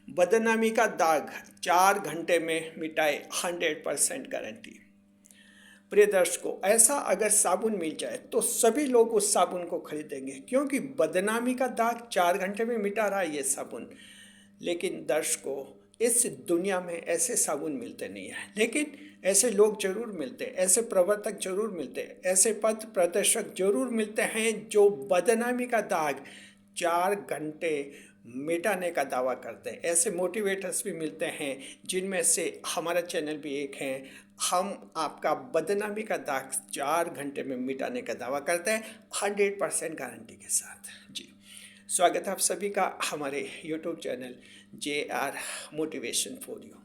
बदनामी का दाग 4 घंटे में मिटाए 100% गारंटी। प्रिय दर्शकों, ऐसा अगर साबुन मिल जाए तो सभी लोग उस साबुन को खरीदेंगे, क्योंकि बदनामी का दाग 4 घंटे में मिटा रहा है ये साबुन। लेकिन दर्शकों, इस दुनिया में ऐसे साबुन मिलते नहीं हैं, लेकिन ऐसे लोग जरूर मिलते हैं, ऐसे प्रवर्तक जरूर मिलते हैं, ऐसे पथ प्रदर्शक जरूर मिलते हैं जो बदनामी का दाग 4 घंटे मिटाने का दावा करते हैं। ऐसे मोटिवेटर्स भी मिलते हैं, जिनमें से हमारा चैनल भी एक है। हम आपका बदनामी का दाग 4 घंटे में मिटाने का दावा करते हैं 100% गारंटी के साथ। जी, स्वागत है आप सभी का हमारे YouTube channel JR motivation for you.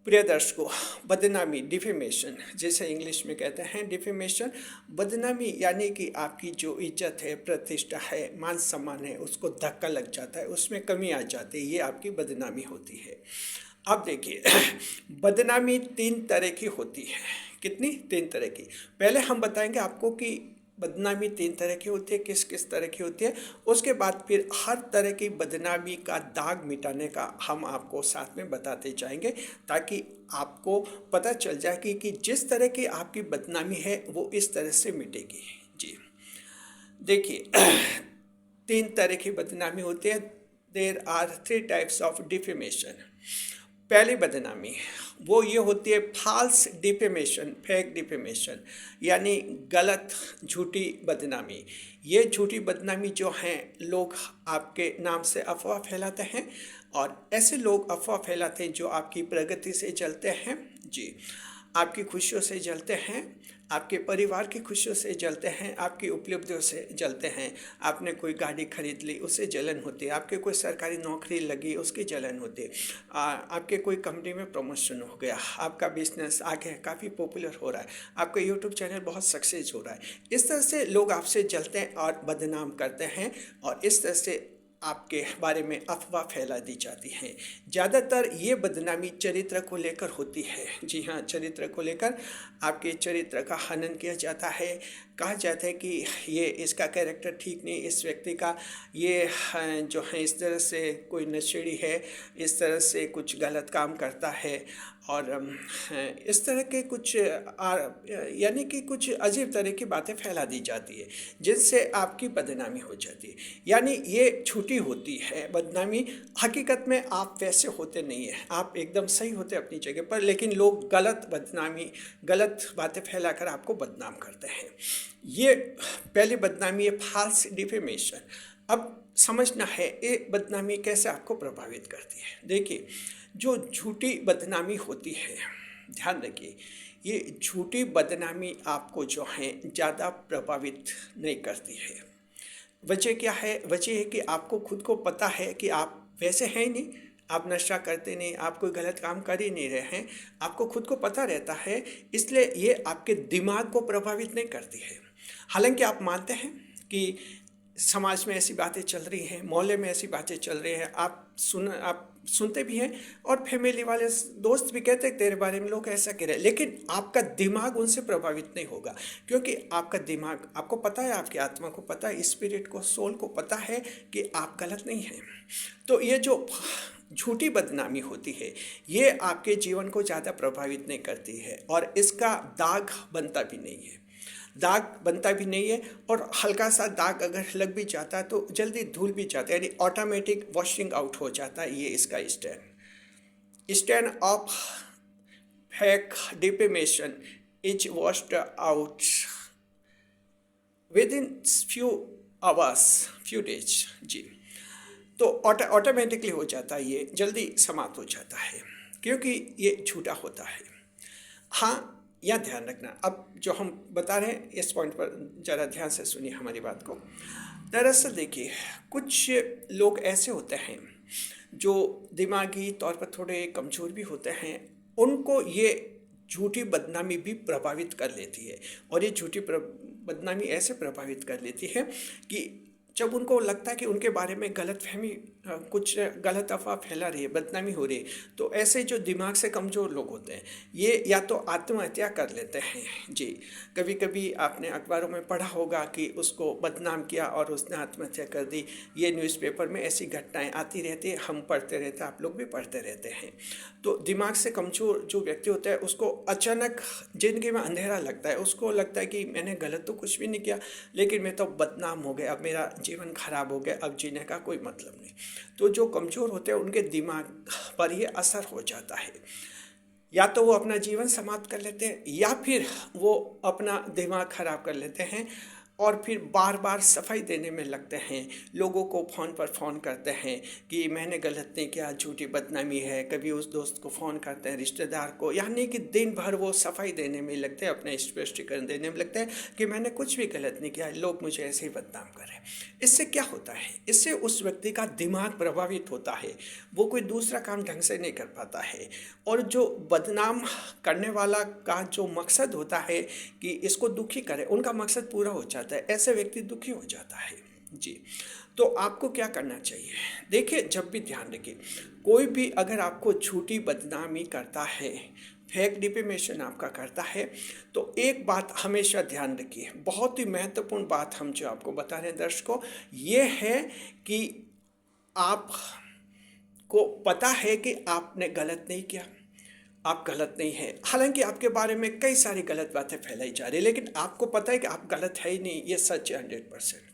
प्रिय दर्शकों, बदनामी, डिफेमेशन जिसे इंग्लिश में कहते हैं डिफेमेशन, बदनामी यानी कि आपकी जो इज्जत है, प्रतिष्ठा है, मान सम्मान है, उसको धक्का लग जाता है, उसमें कमी आ जाती है, ये आपकी बदनामी होती है। अब देखिए, बदनामी 3 तरह की होती है। कितनी? 3 तरह की। पहले हम बताएंगे आपको कि बदनामी 3 तरह की होती है, किस किस तरह की होती है। उसके बाद फिर हर तरह की बदनामी का दाग मिटाने का हम आपको साथ में बताते जाएंगे, ताकि आपको पता चल जाए कि जिस तरह की आपकी बदनामी है वो इस तरह से मिटेगी। जी, देखिए, 3 तरह की बदनामी होती है। There are 3 types of defamation. पहली बदनामी वो ये होती है फॉल्स डिफेमेशन, फेक डिफेमेशन, यानी गलत झूठी बदनामी। ये झूठी बदनामी जो हैं, लोग आपके नाम से अफवाह फैलाते हैं, और ऐसे लोग अफवाह फैलाते हैं जो आपकी प्रगति से जलते हैं। जी, आपकी खुशियों से जलते हैं, आपके परिवार की खुशियों से जलते हैं, आपकी उपलब्धियों से जलते हैं। आपने कोई गाड़ी खरीद ली, उससे जलन होती है। आपके कोई सरकारी नौकरी लगी, उसकी जलन होती है। आपके कोई कंपनी में प्रमोशन हो गया, आपका बिजनेस आगे काफ़ी पॉपुलर हो रहा है, आपका यूट्यूब चैनल बहुत सक्सेस हो रहा है। इस तरह से लोग आपसे जलते हैं और बदनाम करते हैं, और इस तरह से आपके बारे में अफवाह फैला दी जाती हैं। ज़्यादातर ये बदनामी चरित्र को लेकर होती है। जी हाँ, चरित्र को लेकर आपके चरित्र का हनन किया जाता है। कहा जाता है कि ये इसका कैरेक्टर ठीक नहीं, इस व्यक्ति का ये जो है इस तरह से कोई नशेड़ी है, इस तरह से कुछ गलत काम करता है, और इस तरह के कुछ यानी कि कुछ अजीब तरह की बातें फैला दी जाती है, जिनसे आपकी बदनामी हो जाती है। यानी ये झूठी होती है बदनामी। हकीकत में आप वैसे होते नहीं हैं, आप एकदम सही होते अपनी जगह पर, लेकिन लोग गलत बदनामी, गलत बातें फैलाकर आपको बदनाम करते हैं। ये पहली बदनामी है फॉल्स डिफेमेशन। अब समझना है ये बदनामी कैसे आपको प्रभावित करती है। देखिए, जो झूठी बदनामी होती है, ध्यान रखिए, ये झूठी बदनामी आपको जो है ज़्यादा प्रभावित नहीं करती है। वजह क्या है? वजह है कि आपको खुद को पता है कि आप वैसे हैं नहीं, आप नशा करते नहीं, आप कोई गलत काम कर ही नहीं रहे हैं, आपको खुद को पता रहता है, इसलिए ये आपके दिमाग को प्रभावित नहीं करती है। हालांकि आप मानते हैं कि समाज में ऐसी बातें चल रही हैं, मोहल्ले में ऐसी बातें चल रही हैं, आप सुनते भी हैं, और फैमिली वाले दोस्त भी कहते हैं तेरे बारे में लोग ऐसा कह रहे हैं, लेकिन आपका दिमाग उनसे प्रभावित नहीं होगा, क्योंकि आपका दिमाग, आपको पता है, आपकी आत्मा को पता है, स्पिरिट को, सोल को पता है कि आप गलत नहीं हैं। तो ये जो झूठी बदनामी होती है, ये आपके जीवन को ज़्यादा प्रभावित नहीं करती है, और इसका दाग बनता भी नहीं है। दाग बनता भी नहीं है, और हल्का सा दाग अगर लग भी जाता है तो जल्दी धुल भी जाता है, यानी ऑटोमेटिक वॉशिंग आउट हो जाता है। ये इसका stand of fake defamation is washed out within few hours, few days. जी, तो ऑटोमेटिकली हो जाता है, ये जल्दी समाप्त हो जाता है, क्योंकि ये झूठा होता है। हाँ, यह ध्यान रखना। अब जो हम बता रहे हैं, इस पॉइंट पर ज़रा ध्यान से सुनिए हमारी बात को। दरअसल देखिए, कुछ लोग ऐसे होते हैं जो दिमागी तौर पर थोड़े कमज़ोर भी होते हैं, उनको ये झूठी बदनामी भी प्रभावित कर लेती है, और ये झूठी बदनामी ऐसे प्रभावित कर लेती है कि जब उनको लगता है कि उनके बारे में गलतफहमी कुछ गलत अफवाह फैला रही है, बदनामी हो रही है, तो ऐसे जो दिमाग से कमज़ोर लोग होते हैं ये या तो आत्महत्या कर लेते हैं। जी, कभी कभी आपने अखबारों में पढ़ा होगा कि उसको बदनाम किया और उसने आत्महत्या कर दी। ये न्यूज़पेपर में ऐसी घटनाएं आती रहती है, हम पढ़ते रहते हैं, आप लोग भी पढ़ते रहते हैं। तो दिमाग से कमज़ोर जो व्यक्ति होता है उसको अचानक ज़िंदगी में अंधेरा लगता है, उसको लगता है कि मैंने गलत तो कुछ भी नहीं किया, लेकिन मैं तो बदनाम हो गया, अब मेरा जीवन खराब हो गया, अब जीने का कोई मतलब नहीं। तो जो कमज़ोर होते हैं उनके दिमाग पर ये असर हो जाता है, या तो वो अपना जीवन समाप्त कर लेते हैं या फिर वो अपना दिमाग खराब कर लेते हैं और फिर बार बार सफाई देने में लगते हैं। लोगों को फ़ोन पर फ़ोन करते हैं कि मैंने गलत नहीं किया, झूठी बदनामी है। कभी उस दोस्त को फ़ोन करते हैं, रिश्तेदार को, यानी कि दिन भर वो सफाई देने में लगते हैं, अपने स्पष्टीकरण देने में लगते हैं कि मैंने कुछ भी गलत नहीं किया, लोग मुझे ऐसे ही बदनाम करें। इससे क्या होता है, इससे उस व्यक्ति का दिमाग प्रभावित होता है, वो कोई दूसरा काम ढंग से नहीं कर पाता है। और जो बदनाम करने वाला का जो मकसद होता है कि इसको दुखी करे, उनका मकसद पूरा हो जाता है, ऐसे व्यक्ति दुखी हो जाता है। जी, तो आपको क्या करना चाहिए? देखिए, जब भी ध्यान रखिए, कोई भी अगर आपको झूठी बदनामी करता है, फेक डिफेमेशन आपका करता है, तो एक बात हमेशा ध्यान रखिए, बहुत ही महत्वपूर्ण बात हम जो आपको बता रहे हैं दर्शकों, ये है कि आपको पता है कि आपने गलत नहीं किया, आप गलत नहीं है। हालांकि आपके बारे में कई सारी गलत बातें फैलाई जा रही है, लेकिन आपको पता है कि आप गलत है ही नहीं, ये सच है 100%।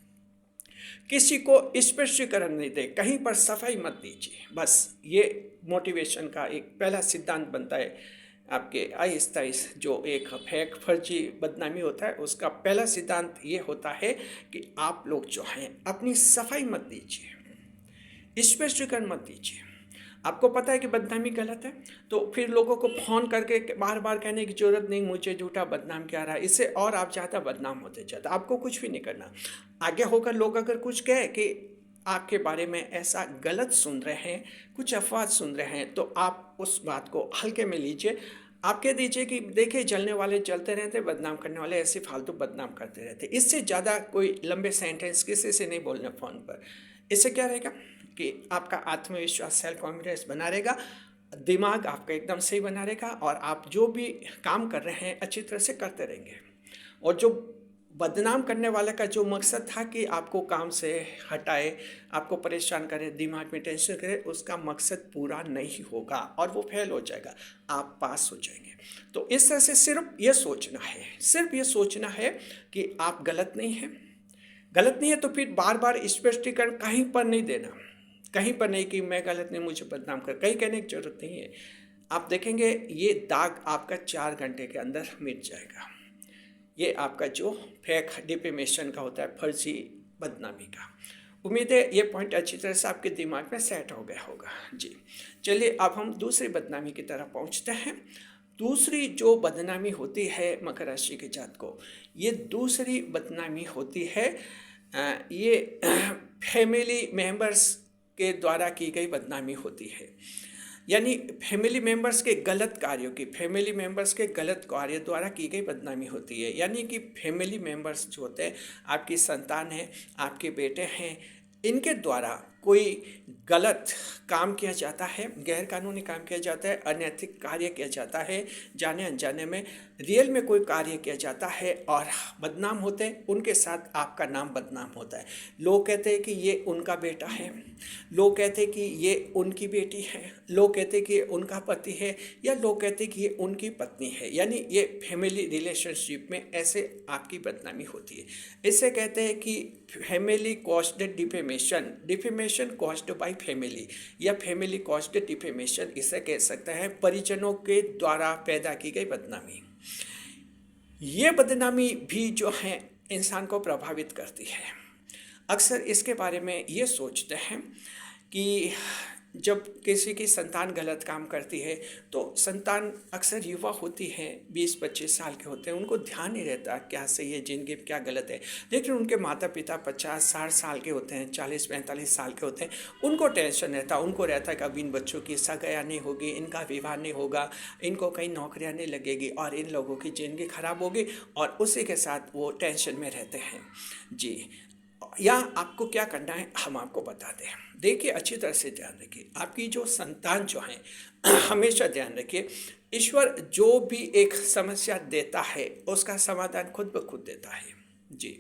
किसी को स्पष्टीकरण नहीं दे, कहीं पर सफाई मत दीजिए, बस ये मोटिवेशन का एक पहला सिद्धांत बनता है। आपके आहिस्ता आहिस्ता जो एक फेक फर्जी बदनामी होता है, उसका पहला सिद्धांत ये होता है कि आप लोग जो हैं अपनी सफाई मत दीजिए, स्पष्टीकरण मत दीजिए। आपको पता है कि बदनामी गलत है, तो फिर लोगों को फ़ोन करके बार बार कहने की ज़रूरत नहीं मुझे झूठा बदनाम किया रहा है, इससे और आप ज़्यादा बदनाम होते जाते। आपको कुछ भी नहीं करना, आगे होकर लोग अगर कुछ कहे कि आपके बारे में ऐसा गलत सुन रहे हैं, कुछ अफवाह सुन रहे हैं, तो आप उस बात को हल्के में लीजिए। आप कह दीजिए कि देखिए, जलने वाले जलते रहते, बदनाम करने वाले ऐसे फालतू बदनाम करते रहते। इससे ज़्यादा कोई लंबे सेंटेंस किसी से नहीं बोलना फ़ोन पर। इससे क्या रहेगा कि आपका आत्मविश्वास, सेल्फ कॉन्फिडेंस बना रहेगा, दिमाग आपका एकदम सही बना रहेगा और आप जो भी काम कर रहे हैं अच्छी तरह से करते रहेंगे। और जो बदनाम करने वाले का जो मकसद था कि आपको काम से हटाए, आपको परेशान करे, दिमाग में टेंशन करे, उसका मकसद पूरा नहीं होगा और वो फेल हो जाएगा, आप पास हो जाएंगे। तो इस तरह से सिर्फ ये सोचना है, सिर्फ ये सोचना है कि आप गलत नहीं हैं। गलत नहीं है तो फिर बार बार स्पष्टीकरण कहीं पर नहीं देना, कहीं पर नहीं कि मैं गलत नहीं, मुझे बदनाम कर, कहीं कहने की जरूरत नहीं है। आप देखेंगे ये दाग आपका 4 घंटे के अंदर मिट जाएगा। ये आपका जो फेक डिफेमेशन का होता है, फर्जी बदनामी का। उम्मीद है ये पॉइंट अच्छी तरह से आपके दिमाग में सेट हो गया होगा। जी, चलिए अब हम दूसरी बदनामी की तरफ पहुंचते हैं। दूसरी जो बदनामी होती है मकर राशि के जात को, ये दूसरी बदनामी होती है ये फैमिली मेंबर्स के द्वारा की गई बदनामी होती है। यानी फैमिली मेंबर्स के गलत कार्यों की, फैमिली मेंबर्स के गलत कार्य द्वारा की गई बदनामी होती है। यानी कि फैमिली मेंबर्स जो होते हैं, आपकी संतान है, आपके बेटे हैं, इनके द्वारा कोई गलत काम किया जाता है, गैर कानूनी काम किया जाता है, अनैतिक कार्य किया जाता है, जाने अनजाने में रियल में कोई कार्य किया जाता है और बदनाम होते हैं, उनके साथ आपका नाम बदनाम होता है। लोग कहते हैं कि ये उनका बेटा है, लोग कहते हैं कि ये उनकी बेटी है, लोग कहते हैं कि ये उनका पति है, या लोग कहते हैं कि ये उनकी पत्नी है। यानी ये फैमिली रिलेशनशिप में ऐसे आपकी बदनामी होती है। इससे कहते हैं कि family caused defamation, defamation caused by family, या फैमिली कॉज्ड डिफेमेशन इसे कह सकते हैं, परिजनों के द्वारा पैदा की गई बदनामी। ये बदनामी भी जो है इंसान को प्रभावित करती है। अक्सर इसके बारे में ये सोचते हैं कि जब किसी की संतान गलत काम करती है तो संतान अक्सर युवा होती है, 20-25 साल के होते हैं, उनको ध्यान नहीं रहता क्या सही है जिंदगी में, क्या गलत है। लेकिन उनके माता पिता 50-60 साल के होते हैं, 40-45 साल के होते हैं, उनको टेंशन रहता है, उनको रहता है कि अब इन बच्चों की सगाई नहीं होगी, इनका विवाह नहीं होगा, इनको कहीं नौकरियाँ नहीं लगेगी और इन लोगों की ज़िंदगी खराब होगी, और उसी के साथ वो टेंशन में रहते हैं। जी, यहाँ आपको क्या करना है हम आपको बताते हैं। देखिए, अच्छी तरह से ध्यान रखिए, आपकी जो संतान जो है हमेशा ध्यान रखिए, ईश्वर जो भी एक समस्या देता है उसका समाधान खुद ब खुद देता है। जी,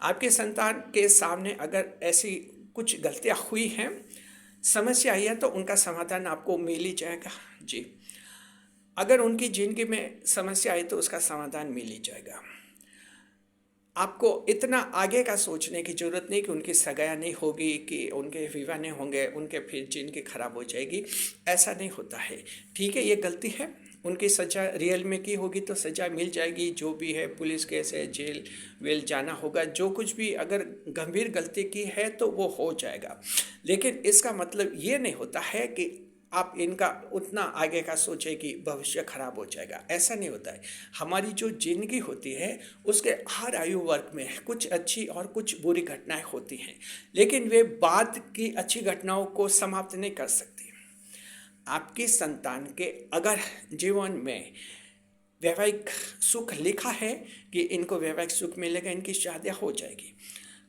आपके संतान के सामने अगर ऐसी कुछ गलतियाँ हुई हैं, समस्या आई है, तो उनका समाधान आपको मिल ही जाएगा। जी, अगर उनकी ज़िंदगी में समस्या आई तो उसका समाधान मिल ही जाएगा। आपको इतना आगे का सोचने की ज़रूरत नहीं कि उनकी सगाई नहीं होगी, कि उनके विवाह नहीं होंगे, उनके फिर ज़िंदगी खराब हो जाएगी। ऐसा नहीं होता है। ठीक है, ये गलती है, उनकी सज़ा रियल में की होगी तो सज़ा मिल जाएगी। जो भी है, पुलिस केस है, जेल वेल जाना होगा, जो कुछ भी अगर गंभीर गलती की है तो वो हो जाएगा। लेकिन इसका मतलब ये नहीं होता है कि आप इनका उतना आगे का सोचें कि भविष्य खराब हो जाएगा। ऐसा नहीं होता है। हमारी जो ज़िंदगी होती है उसके हर आयु वर्ग में कुछ अच्छी और कुछ बुरी घटनाएं होती हैं, लेकिन वे बाद की अच्छी घटनाओं को समाप्त नहीं कर सकती। आपकी संतान के अगर जीवन में वैवाहिक सुख लिखा है कि इनको वैवाहिक सुख मिलेगा, इनकी शादियाँ हो जाएगी,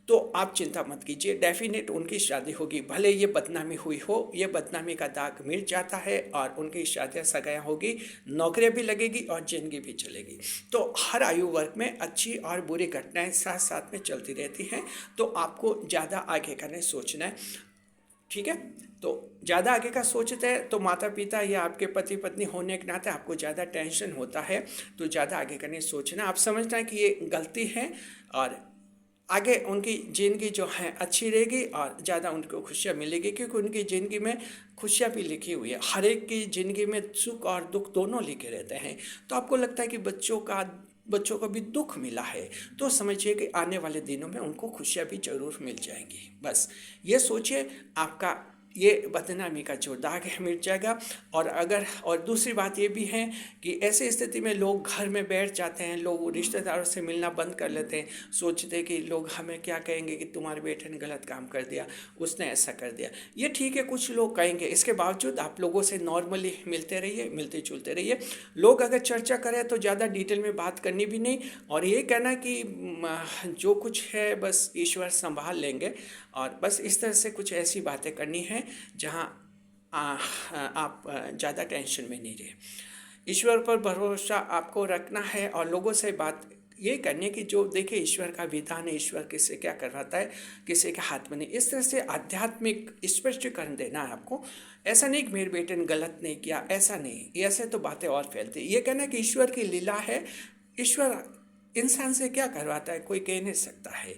तो आप चिंता मत कीजिए, डेफिनेट उनकी शादी होगी। भले ये बदनामी हुई हो, ये बदनामी का दाग मिट जाता है और उनकी शादियाँ सगाइयाँ होगी, नौकरियाँ भी लगेगी और ज़िंदगी भी चलेगी। तो हर आयु वर्ग में अच्छी और बुरी घटनाएं साथ साथ में चलती रहती हैं। तो आपको ज़्यादा आगे का नहीं सोचना है, ठीक है। तो ज़्यादा आगे का सोचते हैं तो माता पिता या आपके पति पत्नी होने के नाते आपको ज़्यादा टेंशन होता है, तो ज़्यादा आगे का नहीं सोचना। आप समझना है कि ये गलती है और आगे उनकी ज़िंदगी जो है अच्छी रहेगी और ज़्यादा उनको खुशियाँ मिलेगी, क्योंकि उनकी ज़िंदगी में खुशियाँ भी लिखी हुई है। हर एक की ज़िंदगी में सुख और दुख दोनों लिखे रहते हैं। तो आपको लगता है कि बच्चों को भी दुख मिला है, तो समझिए कि आने वाले दिनों में उनको खुशियाँ भी ज़रूर मिल जाएंगी। बस ये सोचिए, आपका ये बदनामी का जो दाग है मिट जाएगा। और दूसरी बात ये भी है कि ऐसी स्थिति में लोग घर में बैठ जाते हैं, लोग रिश्तेदारों से मिलना बंद कर लेते हैं, सोचते हैं कि लोग हमें क्या कहेंगे कि तुम्हारे बेटे ने गलत काम कर दिया, उसने ऐसा कर दिया। ये ठीक है, कुछ लोग कहेंगे, इसके बावजूद आप लोगों से नॉर्मली मिलते रहिए, मिलते जुलते रहिए। लोग अगर चर्चा करें तो ज़्यादा डिटेल में बात करनी भी नहीं, और ये कहना कि जो कुछ है बस ईश्वर संभाल लेंगे, और बस इस तरह से कुछ ऐसी बातें करनी है जहाँ आप ज़्यादा टेंशन में नहीं रहे। ईश्वर पर भरोसा आपको रखना है और लोगों से बात ये करने की, जो देखिए ईश्वर का विधान है, ईश्वर किससे क्या करवाता है किसी के हाथ में नहीं। इस तरह से आध्यात्मिक स्पष्टीकरण देना है आपको। ऐसा नहीं कि मेरे बेटे ने गलत नहीं किया, ऐसा नहीं, ऐसे तो बातें और फैलती। ये कहना कि ईश्वर की लीला है, ईश्वर इंसान से क्या करवाता है कोई कह नहीं सकता है।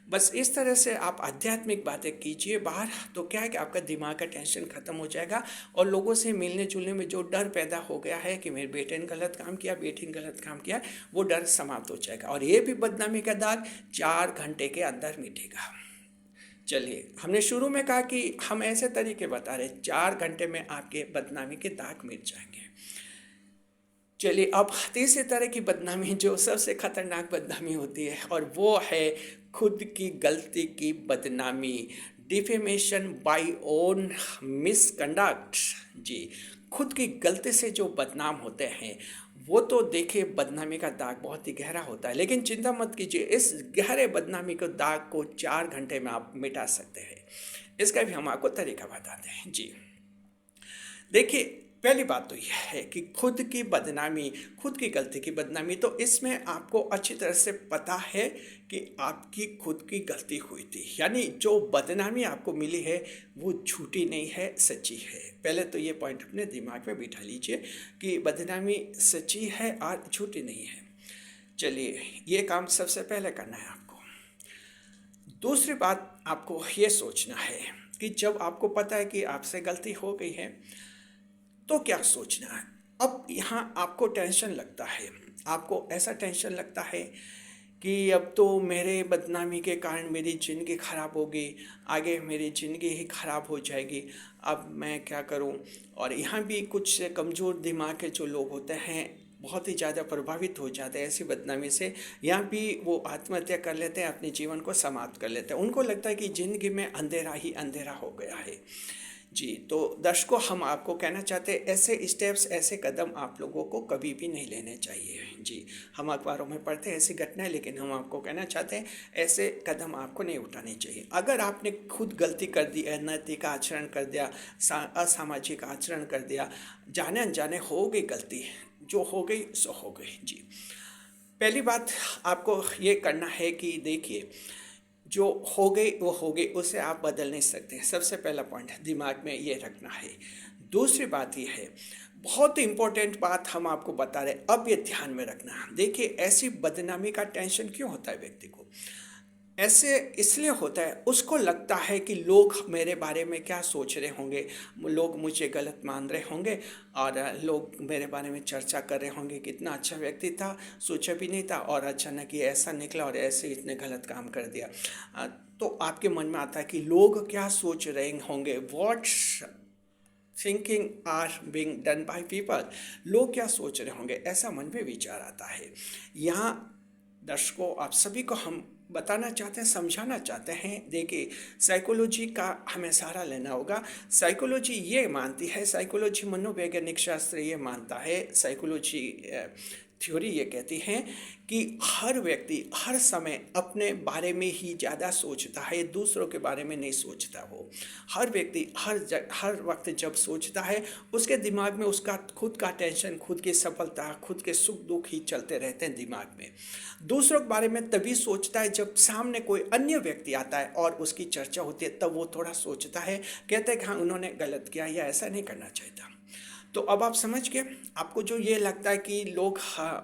बस इस तरह से आप आध्यात्मिक बातें कीजिए बाहर, तो क्या है कि आपका दिमाग का टेंशन ख़त्म हो जाएगा, और लोगों से मिलने जुलने में जो डर पैदा हो गया है कि मेरे बेटे ने गलत काम किया, बेटी ने गलत काम किया, वो डर समाप्त हो जाएगा। और ये भी बदनामी का दाग 4 घंटे के अंदर मिटेगा। चलिए, हमने शुरू में कहा कि हम ऐसे तरीके बता रहे, 4 घंटे में आपके बदनामी के दाग मिट जाएंगे। चलिए, अब तीसरी तरह की बदनामी, जो सबसे खतरनाक बदनामी होती है, और वो है खुद की गलती की बदनामी, डिफेमेशन बाय ओन मिसकंडक्ट। जी, खुद की गलती से जो बदनाम होते हैं वो तो देखिए बदनामी का दाग बहुत ही गहरा होता है, लेकिन चिंता मत कीजिए, इस गहरे बदनामी के दाग को 4 घंटे में आप मिटा सकते हैं। इसका भी हम आपको तरीका बताते हैं। जी देखिए, पहली बात तो यह है कि खुद की बदनामी, खुद की गलती की बदनामी, तो इसमें आपको अच्छी तरह से पता है कि आपकी खुद की गलती हुई थी, यानी जो बदनामी आपको मिली है वो झूठी नहीं है, सच्ची है। पहले तो ये पॉइंट अपने दिमाग में बिठा लीजिए कि बदनामी सच्ची है और झूठी नहीं है। चलिए, ये काम सबसे पहले करना है आपको। दूसरी बात आपको ये सोचना है कि जब आपको पता है कि आपसे गलती हो गई है तो क्या सोचना है। अब यहाँ आपको टेंशन लगता है, आपको ऐसा टेंशन लगता है कि अब तो मेरे बदनामी के कारण मेरी ज़िंदगी ख़राब होगी, आगे मेरी ज़िंदगी ही ख़राब हो जाएगी, अब मैं क्या करूँ। और यहाँ भी कुछ कमज़ोर दिमाग के जो लोग होते हैं बहुत ही ज़्यादा प्रभावित हो जाते हैं ऐसी बदनामी से, यहाँ भी वो आत्महत्या कर लेते हैं, अपने जीवन को समाप्त कर लेते हैं। उनको लगता है कि ज़िंदगी में अंधेरा ही अंधेरा हो गया है। जी, तो दर्शकों, हम आपको कहना चाहते हैं ऐसे स्टेप्स, ऐसे कदम आप लोगों को कभी भी नहीं लेने चाहिए। जी, हम अखबारों में पढ़ते हैं ऐसी घटनाएं, लेकिन हम आपको कहना चाहते हैं ऐसे कदम आपको नहीं उठाने चाहिए। अगर आपने खुद गलती कर दी, अनैतिक आचरण कर दिया, असामाजिक आचरण कर दिया, जाने अनजाने हो गई गलती, जो हो गई सो हो गई। जी, पहली बात आपको ये करना है कि देखिए, जो हो गई वो हो गई, उसे आप बदल नहीं सकते। सबसे पहला पॉइंट दिमाग में ये रखना है। दूसरी बात ये है, बहुत इम्पोर्टेंट बात हम आपको बता रहे हैं, अब ये ध्यान में रखना। देखिए, ऐसी बदनामी का टेंशन क्यों होता है व्यक्ति को? ऐसे इसलिए होता है, उसको लगता है कि लोग मेरे बारे में क्या सोच रहे होंगे, लोग मुझे गलत मान रहे होंगे, और लोग मेरे बारे में चर्चा कर रहे होंगे, कितना अच्छा व्यक्ति था, सोचा भी नहीं था, और अचानक ये ऐसा निकला और ऐसे इतने गलत काम कर दिया। तो आपके मन में आता है कि लोग क्या सोच रहे होंगे, what thinking are being done by people, लोग क्या सोच रहे होंगे, ऐसा मन में विचार आता है। यहाँ दर्शकों, आप सभी को हम बताना चाहते हैं, समझाना चाहते हैं। देखिए, साइकोलॉजी का हमें सहारा लेना होगा। साइकोलॉजी ये मानती है, साइकोलॉजी मनोवैज्ञानिक शास्त्र ये मानता है, साइकोलॉजी थ्योरी ये कहती है कि हर व्यक्ति हर समय अपने बारे में ही ज़्यादा सोचता है, दूसरों के बारे में नहीं सोचता। वो हर व्यक्ति हर वक्त जब सोचता है, उसके दिमाग में उसका खुद का टेंशन, खुद की सफलता, खुद के सुख दुख ही चलते रहते हैं दिमाग में। दूसरों के बारे में तभी सोचता है जब सामने कोई अन्य व्यक्ति आता है और उसकी चर्चा होती है, तब वो थोड़ा सोचता है, कहते हैं कि हाँ, उन्होंने गलत किया या ऐसा नहीं करना चाहिए था। तो अब आप समझ गए। आपको जो ये लगता है कि लोग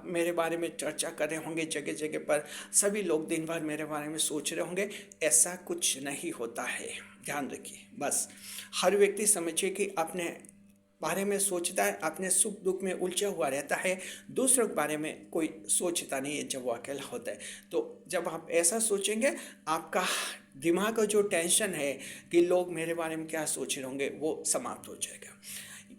मेरे बारे में चर्चा कर रहे होंगे, जगह जगह पर सभी लोग दिन भर मेरे बारे में सोच रहे होंगे, ऐसा कुछ नहीं होता है। ध्यान रखिए, बस हर व्यक्ति समझिए कि अपने बारे में सोचता है, अपने सुख दुख में उलझा हुआ रहता है, दूसरों के बारे में कोई सोचता नहीं है जब वो अकेला होता है। तो जब आप ऐसा सोचेंगे, आपका दिमाग का जो टेंशन है कि लोग मेरे बारे में क्या सोच रहे होंगे, वो समाप्त हो जाएगा।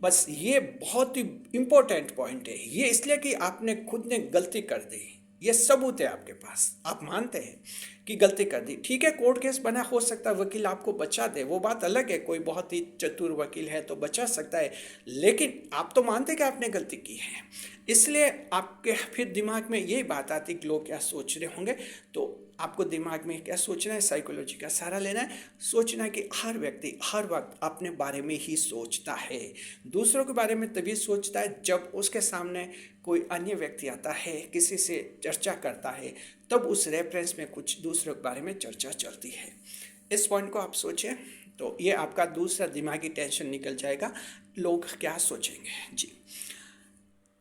बस ये बहुत ही इम्पोर्टेंट पॉइंट है। ये इसलिए कि आपने खुद ने गलती कर दी, ये सबूत है आपके पास, आप मानते हैं कि गलती कर दी। ठीक है, कोर्ट केस बना, हो सकता है वकील आपको बचा दे, वो बात अलग है, कोई बहुत ही चतुर वकील है तो बचा सकता है, लेकिन आप तो मानते कि आपने गलती की है। इसलिए आपके फिर दिमाग में यही बात आती कि लोग क्या सोच रहे होंगे। तो आपको दिमाग में क्या सोचना है, साइकोलॉजी का सहारा लेना है, सोचना है कि हर व्यक्ति हर वक्त अपने बारे में ही सोचता है, दूसरों के बारे में तभी सोचता है जब उसके सामने कोई अन्य व्यक्ति आता है, किसी से चर्चा करता है, तब उस रेफरेंस में कुछ दूसरों के बारे में चर्चा चलती है। इस पॉइंट को आप सोचें, तो ये आपका दूसरा दिमागी टेंशन निकल जाएगा, लोग क्या सोचेंगे। जी,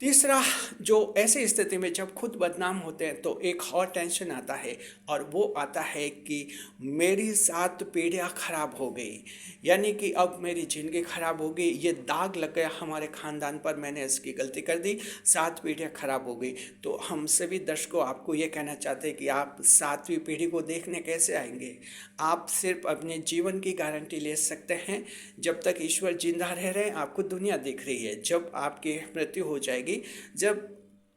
तीसरा, जो ऐसी स्थिति में जब खुद बदनाम होते हैं तो एक और टेंशन आता है, और वो आता है कि मेरी 7 पीढ़ियाँ खराब हो गई, यानी कि अब मेरी ज़िंदगी खराब हो गई, ये दाग लग गया हमारे ख़ानदान पर, मैंने इसकी गलती कर दी, 7 पीढ़ियाँ खराब हो गई। तो हम सभी दर्शकों आपको ये कहना चाहते हैं कि आप 7वीं पीढ़ी को देखने कैसे आएंगे? आप सिर्फ अपने जीवन की गारंटी ले सकते हैं जब तक ईश्वर जिंदा रह रहे हैं। आपको दुनिया दिख रही है, जब आपकी मृत्यु हो जाएगी, जब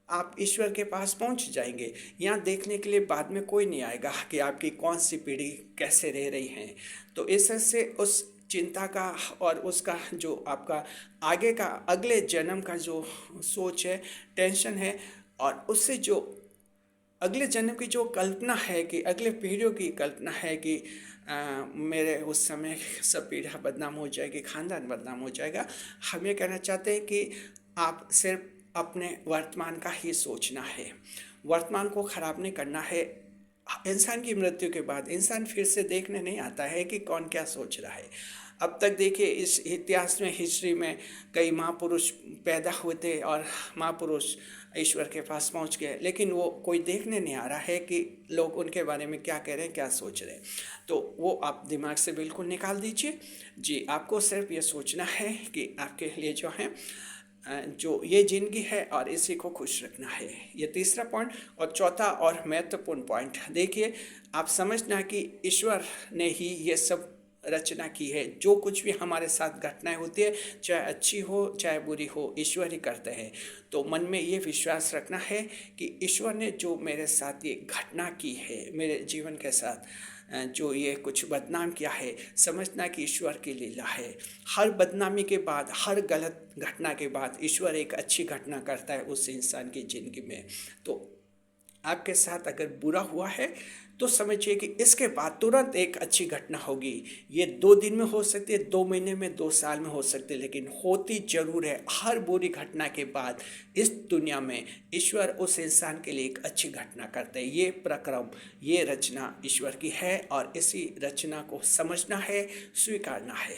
आप ईश्वर के पास पहुंच जाएंगे, यहाँ देखने के लिए बाद में कोई नहीं आएगा कि आपकी कौन सी पीढ़ी कैसे रह रही है। तो इस तरह से उस चिंता का और उसका जो आपका आगे का अगले जन्म का जो सोच है, टेंशन है, और उससे जो अगले जन्म की जो कल्पना है कि अगले पीढ़ियों की कल्पना है कि मेरे उस समय सब पीढ़ियाँ बदनाम हो जाएगी, ख़ानदान बदनाम हो जाएगा। हम ये कहना चाहते हैं कि आप सिर्फ अपने वर्तमान का ही सोचना है, वर्तमान को ख़राब नहीं करना है। इंसान की मृत्यु के बाद इंसान फिर से देखने नहीं आता है कि कौन क्या सोच रहा है। अब तक देखिए, इस इतिहास में, हिस्ट्री में कई महापुरुष पैदा हुए थे और महापुरुष ईश्वर के पास पहुंच गए, लेकिन वो कोई देखने नहीं आ रहा है कि लोग उनके बारे में क्या कह रहे हैं, क्या सोच रहे हैं। तो वो आप दिमाग से बिल्कुल निकाल दीजिए। जी, आपको सिर्फ ये सोचना है कि आपके लिए जो है जो ये ज़िंदगी है और इसी को खुश रखना है। ये तीसरा पॉइंट। और चौथा और महत्वपूर्ण पॉइंट, देखिए, आप समझना कि ईश्वर ने ही ये सब रचना की है। जो कुछ भी हमारे साथ घटनाएं होती है, चाहे अच्छी हो चाहे बुरी हो, ईश्वर ही करते हैं। तो मन में ये विश्वास रखना है कि ईश्वर ने जो मेरे साथ ये घटना की है, मेरे जीवन के साथ जो ये कुछ बदनाम किया है, समझना कि ईश्वर की लीला है। हर बदनामी के बाद, हर गलत घटना के बाद ईश्वर एक अच्छी घटना करता है उस इंसान की ज़िंदगी में। तो आपके साथ अगर बुरा हुआ है तो समझिए कि इसके बाद तुरंत एक अच्छी घटना होगी। ये 2 दिन में हो सकती है, 2 महीने में, 2 साल में हो सकती है, लेकिन होती ज़रूर है। हर बुरी घटना के बाद इस दुनिया में ईश्वर उस इंसान के लिए एक अच्छी घटना करते हैं। ये प्रक्रम, ये रचना ईश्वर की है और इसी रचना को समझना है, स्वीकारना है।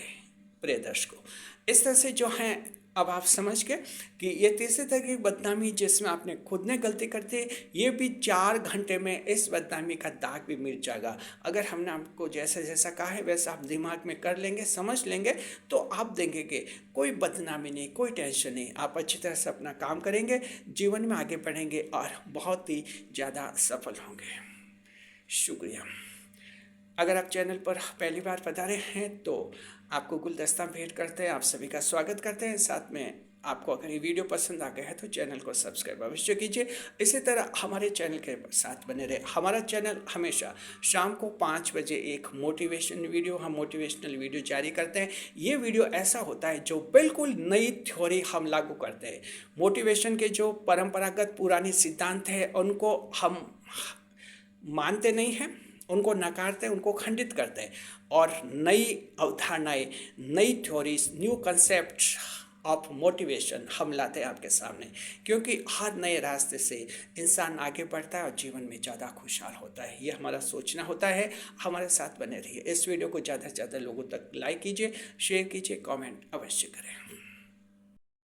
प्रिय दर्शकों, इस तरह से जो हैं, अब आप समझ गए कि ये तीसरे तरह की बदनामी जिसमें आपने खुद ने गलती करती है, ये भी 4 घंटे में इस बदनामी का दाग भी मिट जाएगा। अगर हमने आपको जैसा जैसा कहा है वैसा आप दिमाग में कर लेंगे, समझ लेंगे, तो आप देंगे कि कोई बदनामी नहीं, कोई टेंशन नहीं। आप अच्छी तरह से अपना काम करेंगे, जीवन में आगे बढ़ेंगे और बहुत ही ज़्यादा सफल होंगे। शुक्रिया। अगर आप चैनल पर पहली बार पधारे हैं तो आपको गुलदस्ता भेंट करते हैं, आप सभी का स्वागत करते हैं। साथ में आपको अगर ये वीडियो पसंद आ गया है तो चैनल को सब्सक्राइब अवश्य कीजिए। इसी तरह हमारे चैनल के साथ बने रहे। हमारा चैनल हमेशा शाम को 5 बजे एक हम मोटिवेशनल वीडियो जारी करते हैं। ये वीडियो ऐसा होता है जो बिल्कुल नई थ्योरी हम लागू करते हैं। मोटिवेशन के जो परंपरागत पुराने सिद्धांत हैं उनको हम मानते नहीं हैं, उनको नकारते हैं, उनको खंडित करते हैं और नई अवधारणाएं, नई theories, new concept of motivation हम लाते हैं आपके सामने। क्योंकि हर नए रास्ते से इंसान आगे बढ़ता है और जीवन में ज़्यादा खुशहाल होता है। ये हमारा सोचना होता है। हमारे साथ बने रहिए। इस वीडियो को ज़्यादा से ज़्यादा लोगों तक लाइक कीजिए, शेयर कीजिए, कमेंट अवश्य करें।